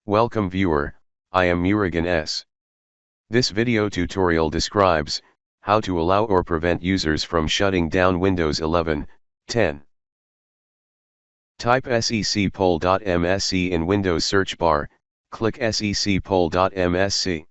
Welcome viewer, I am Murugan S. This video tutorial describes how to allow or prevent users from shutting down Windows 11, 10. Type secpoll.msc in Windows search bar, click secpoll.msc.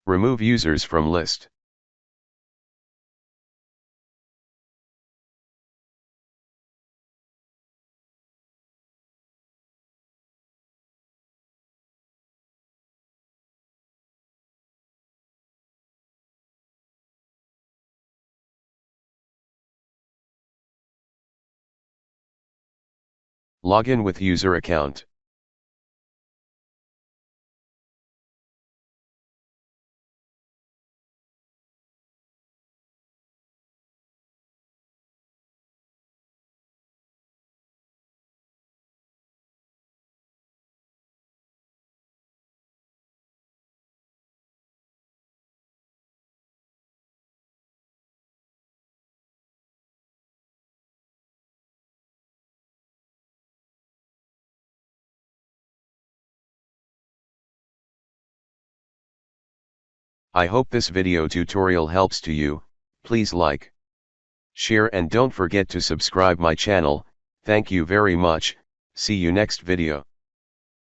Remove users from list. Login with user account. I hope this video tutorial helps to you. Please like, share and don't forget to subscribe my channel. Thank you very much. See you next video.